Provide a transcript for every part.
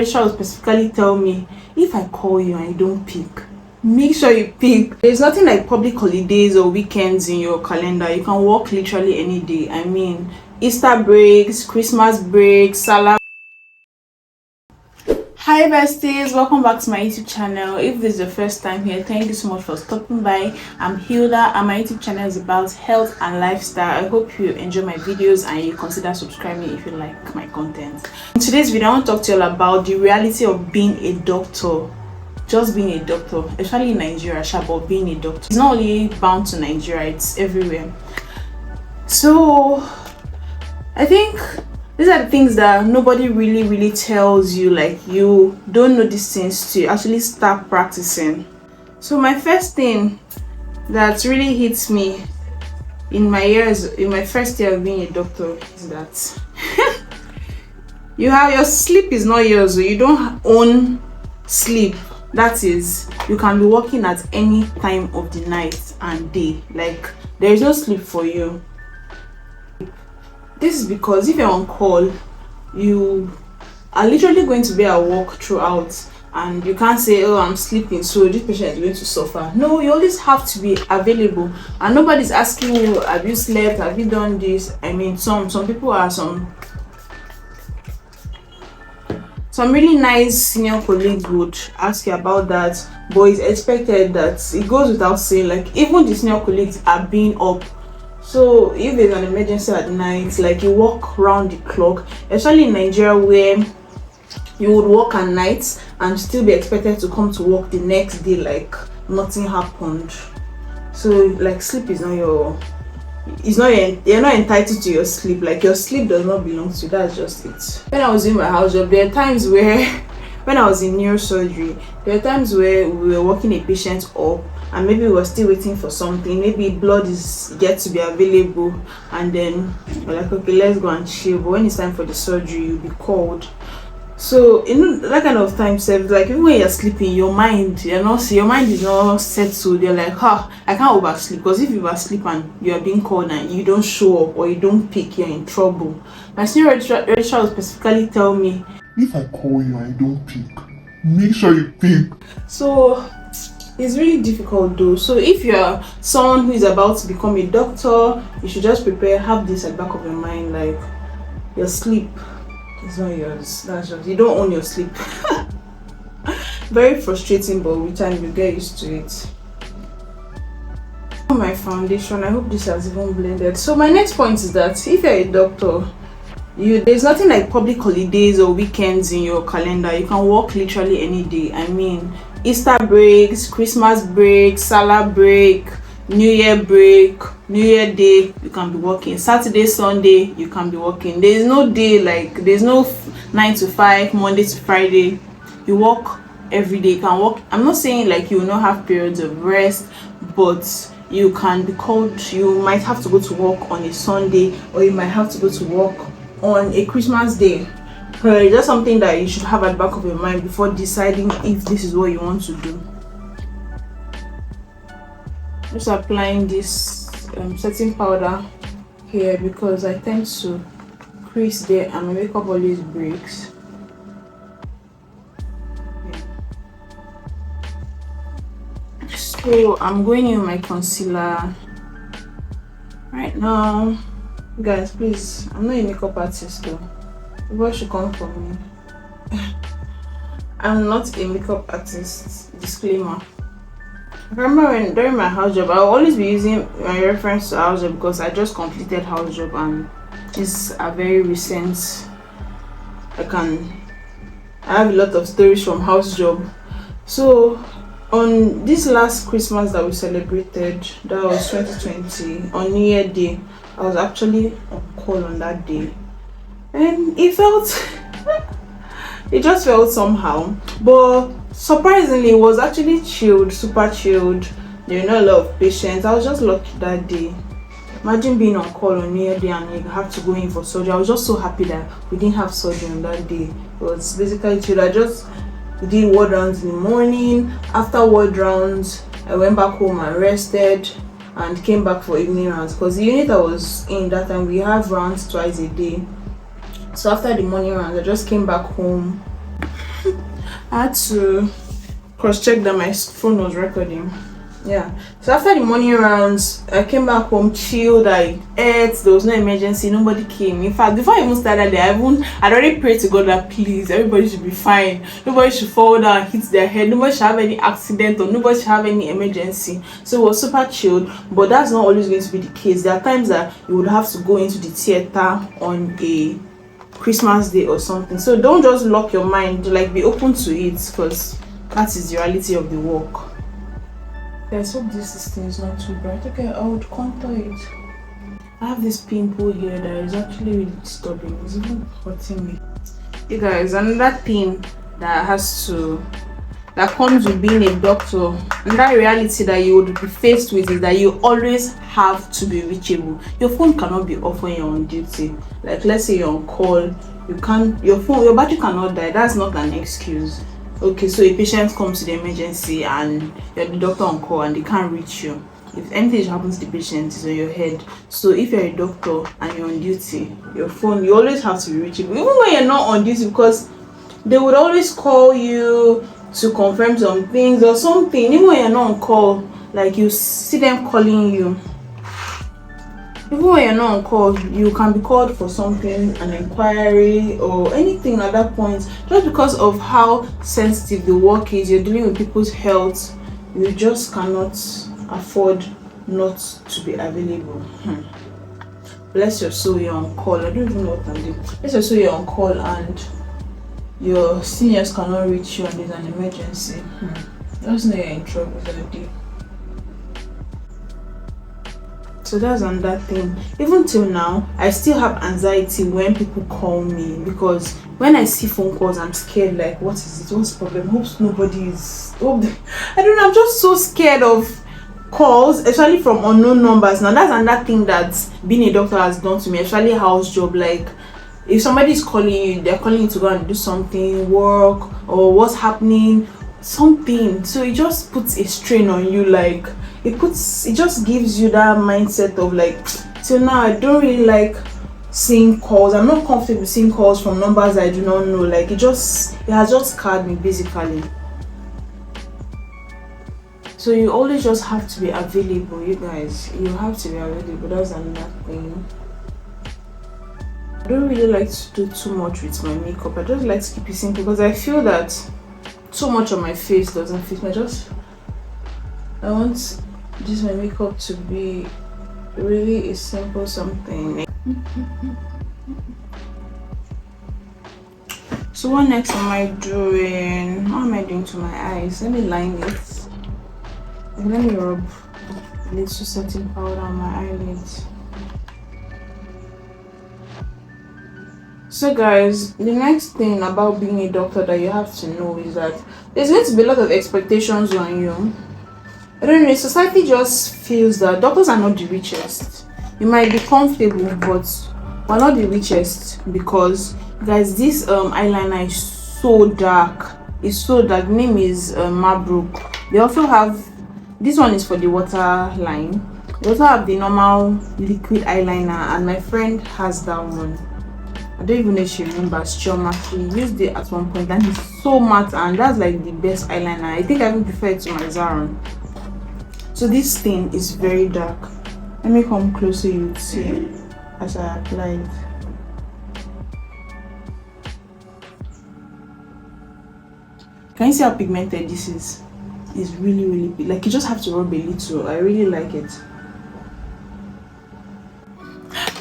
Rachel will specifically tell me, if I call you and you don't pick, make sure you pick. There's nothing like public holidays or weekends in your calendar. You can work literally any day. I mean, Easter breaks, Christmas breaks, Salah. Hi besties, welcome back to my YouTube channel. If this is your first time here, thank you so much for stopping by. I'm Hilda and my YouTube channel is about health and lifestyle. I hope you enjoy my videos and you consider subscribing if you like my content. In today's video, I want to talk to you all about the reality of being a doctor. Just being a doctor, especially in Nigeria, but being a doctor. It's not only bound to Nigeria, it's everywhere. So I think these are the things that nobody really tells you, like you don't know these things to actually start practicing. So my first thing that really hits me in my first year of being a doctor is that your sleep is not yours. So you don't own sleep. That is, you can be working at any time of the night and day. Like there is no sleep for you. This is because if you're on call, you are literally going to be at work throughout and you can't say, oh, I'm sleeping, so this patient is going to suffer. No, you always have to be available and nobody's asking you, have you slept, have you done this? I mean, some people are some really nice senior colleagues would ask you about that, but it's expected that it goes without saying, like even the senior colleagues are being up. So if there's an emergency at night, like you work round the clock, especially in Nigeria where you would work at night and still be expected to come to work the next day like nothing happened. So like sleep is not you're not entitled to your sleep. Like your sleep does not belong to you. That's just it. When I was in my house job, there are times where when I was in neurosurgery, there are times where we were working a patient up and maybe we were still waiting for something, maybe blood is yet to be available, and then we're like, okay, let's go and chill. But when it's time for the surgery, you'll be called. So in that kind of time, like even when you're sleeping, your mind is not settled. You're like, I can't oversleep, because if you oversleep and you are being called and you don't show up or you don't pick, you're in trouble. My senior registrar will specifically tell me, if I call you and you don't pick, make sure you pick. So it's really difficult though. So if you're someone who is about to become a doctor, you should just prepare, have this at the back of your mind, like your sleep is not yours. That's just, you don't own your sleep. Very frustrating, but with time you get used to it. My foundation, I hope this has even blended. So my next point is that if you're a doctor, there's nothing like public holidays or weekends in your calendar. You can work literally any day. I mean, Easter breaks, Christmas breaks, Salah break, New Year break, New Year day, you can be working. Saturday, Sunday, you can be working. There's no day, like there's no 9 to 5, Monday to Friday. You work every day. You can work. I'm not saying like you will not have periods of rest, but you can be called. You might have to go to work on a Sunday, or you might have to go to work on a Christmas day. It's just something that you should have at the back of your mind before deciding if this is what you want to do. Just applying this setting powder here because I tend to crease there and my makeup always breaks. Yeah. So I'm going in with my concealer right now. Guys, please, I'm not a makeup artist though. What should come for me? I'm not a makeup artist. Disclaimer. I remember during my house job, I'll always be using my reference to house job because I just completed house job and it's a very recent. I have a lot of stories from house job. So on this last Christmas that we celebrated, that was 2020, on New Year Day, I was actually on call on that day. And it just felt somehow, but surprisingly it was actually chilled, super chilled. There were not a lot of patients. I was just lucky that day. Imagine being on call on New Year Day and you have to go in for surgery. I was just so happy that we didn't have surgery on that day. It was basically chilled. We did ward rounds in the morning. After ward rounds, I went back home and rested and came back for evening rounds, because the unit I was in that time, we have rounds twice a day. So after the morning rounds, I just came back home I had to cross-check that my phone was recording. Yeah, so after the morning rounds, I came back home, chilled, I ate, there was no emergency, nobody came. In fact, before I even started there, I'd already prayed to God that please, everybody should be fine, nobody should fall down and hit their head, nobody should have any accident, or nobody should have any emergency. So it was super chilled, but that's not always going to be the case. There are times that you would have to go into the theater on a Christmas day or something. So don't just lock your mind, like be open to it, because that is the reality of the work. Guys, hope this thing is not too bright. Okay, I would contour it. I have this pimple here that is actually really disturbing. It's even hurting me. You guys, another thing that comes with being a doctor, and that reality that you would be faced with, is that you always have to be reachable. Your phone cannot be off when you're on duty. Like, let's say you're on call, your battery cannot die. That's not an excuse. Okay, so a patient comes to the emergency and you're the doctor on call and they can't reach you. If anything happens to the patient, it's on your head. So if you're a doctor and you're on duty, your phone, you always have to be reachable, even when you're not on duty, because they would always call you to confirm some things or something. Even when you're not on call, like you see them calling you. Even when you're not on call, you can be called for something, an inquiry or anything at that point. Just because of how sensitive the work is, you're dealing with people's health, you just cannot afford not to be available. Bless your soul, you're on call. I don't even know what I'm doing. Bless your soul, you're on call and your seniors cannot reach you and there's an emergency. Just know you're in trouble that day. So that's another thing. Even till now, I still have anxiety when people call me, because when I see phone calls, I'm scared. Like, what is it? What's the problem? Hope nobody is. I don't know. I'm just so scared of calls, especially from unknown numbers. Now, that's another thing that being a doctor has done to me, especially Housejob. Like, if somebody is calling you, they're calling you to go and do something, work, or what's happening, something. So it just puts a strain on you. Like, it just gives you that mindset of like, till now I don't really like seeing calls. I'm not comfortable seeing calls from numbers I do not know. Like, it has just scarred me basically. So you always just have to be available, you guys. You have to be available. That's another thing. I don't really like to do too much with my makeup. I just like to keep it simple, because I feel that too much on my face doesn't fit me. I want my makeup to be really a simple something. So what next am I doing? What am I doing to my eyes? Let me line it. Let me rub a little setting powder on my eyelids. So guys, the next thing about being a doctor that you have to know is that there's going to be a lot of expectations on you. I don't know, society just feels that doctors are not the richest. You might be comfortable, but we're not the richest, because guys, this eyeliner is so dark. It's so dark. The name is Mabrook. They also have, this one is for the waterline. They also have the normal liquid eyeliner, and my friend has that one. I don't even know if she remembers. Chioma, she used it at one point and it's so matte, and that's like the best eyeliner. I think I even prefer it to my Zaron. So this thing is very dark. Let me come closer, you would see as I apply it. Can you see how pigmented this is? It's really, really big. Like, you just have to rub a little. I really like it.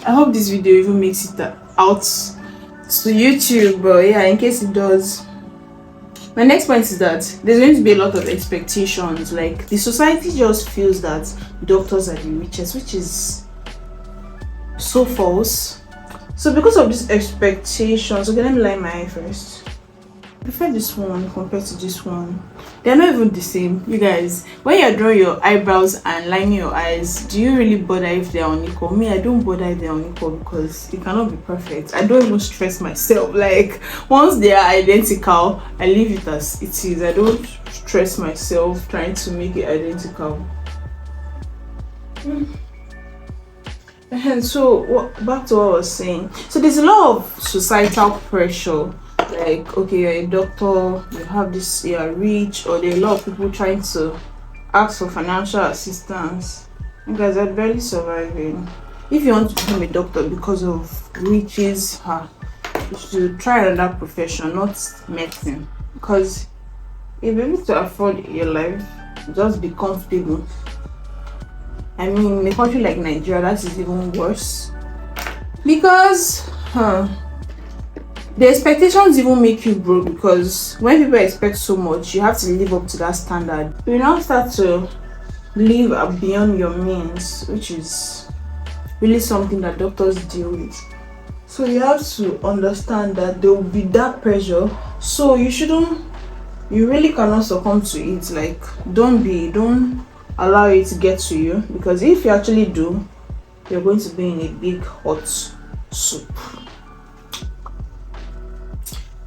I hope this video even makes it out to YouTube, but yeah, in case it does. My next point is that there's going to be a lot of expectations. Like, the society just feels that doctors are the richest, which is so false. So because of these expectations, okay, let me line my eye first. I prefer this one compared to this one. They're not even the same, you guys. When you're drawing your eyebrows and lining your eyes, do you really bother if they're unequal? Me, I don't bother if they're unequal, because it cannot be perfect. I don't even stress myself. Like, once they are identical, I leave it as it is. I don't stress myself trying to make it identical. And so back to what I was saying. So there's a lot of societal pressure like, okay, you're a doctor, you have this, you're rich, or there are a lot of people trying to ask for financial assistance. You guys are barely surviving. If you want to become a doctor because of riches, you should try another profession, not medicine. Because if you're able to afford your life, just be comfortable. I mean, in a country like Nigeria, that is even worse. Because the expectations even make you broke, because when people expect so much, you have to live up to that standard. You now start to live beyond your means, which is really something that doctors deal with. So you have to understand that there will be that pressure. So you really cannot succumb to it. Like, don't allow it to get to you, because if you actually do, you're going to be in a big hot soup.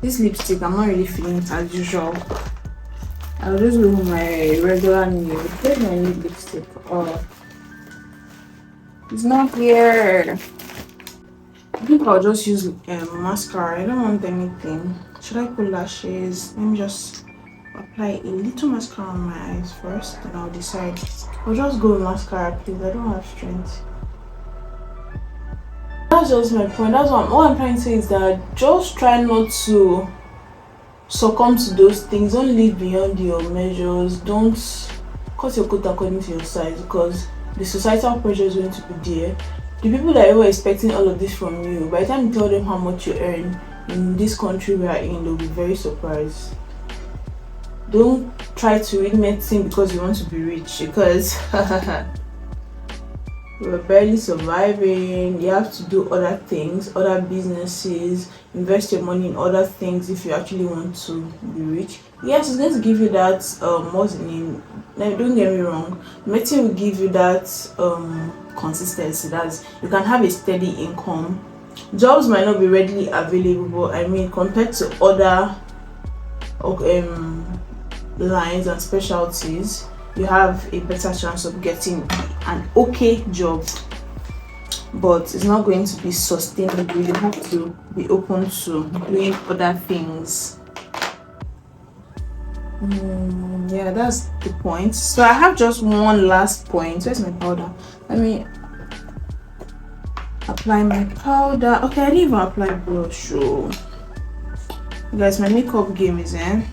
This lipstick, I'm not really feeling it as usual. I'll just go with my regular nude. Where's my nude lipstick? Oh, it's not here. I think I'll just use mascara. I don't want anything. Should I put lashes? Let me just apply a little mascara on my eyes first, then I'll decide. I'll just go with mascara, please. I don't have strength. That's just my point. That's what I'm trying to say, is that just try not to succumb to those things. Don't live beyond your measures. Don't cut your coat according to your size, because the societal pressure is going to be there. The people that were expecting all of this from you, by the time you tell them how much you earn in this country we are in, they'll be very surprised. Don't try to read medicine because you want to be rich, because we're barely surviving. You have to do other things, other businesses, invest your money in other things if you actually want to be rich. Yes, it's going to give you that what's the name? Like, don't get me wrong, medicine will give you that consistency. That's, you can have a steady income. Jobs might not be readily available, but I mean, compared to other lines and specialties, you have a better chance of getting an okay job, but it's not going to be sustainable. You have to be open to doing other things. Yeah, that's the point. So I have just one last point. Where's my powder? Let me apply my powder. Okay, I didn't even apply blush. Oh, guys, my makeup game is in.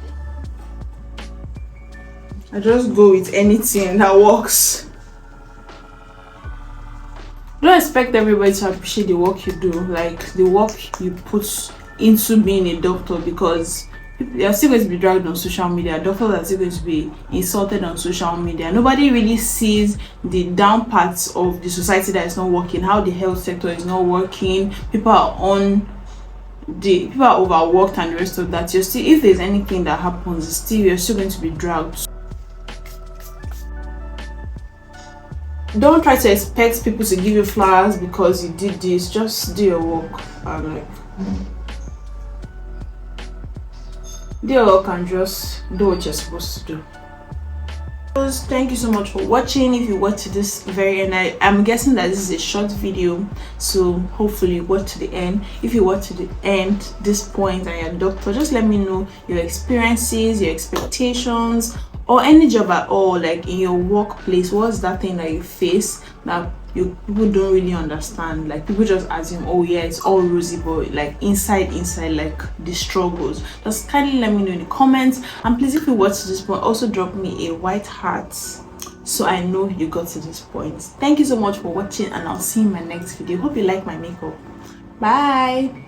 I just go with anything that works. Don't expect everybody to appreciate the work you do, like the work you put into being a doctor, because you are still going to be dragged on social media. Doctors are still going to be insulted on social media. Nobody really sees the down parts of the society that is not working, how the health sector is not working. People are overworked and the rest of that. You're still, if there's anything that happens, you're still going to be dragged. Don't try to expect people to give you flowers because you did this. Just do your work and do your work and just do what you're supposed to do. Thank you so much for watching. If you watch to this very end, I'm guessing that this is a short video, so hopefully you watch to the end. If you watch to the end, this point, and you're a doctor, just let me know your experiences, your expectations, or any job at all, like in your workplace. What's that thing that you face that people don't really understand? Like, people just assume, oh yeah, it's all rosy, but like inside, like the struggles. Just kindly let me know in the comments. And please, if you watch this point, also drop me a white heart so I know you got to this point. Thank you so much for watching, and I'll see you in my next video. Hope you like my makeup. Bye.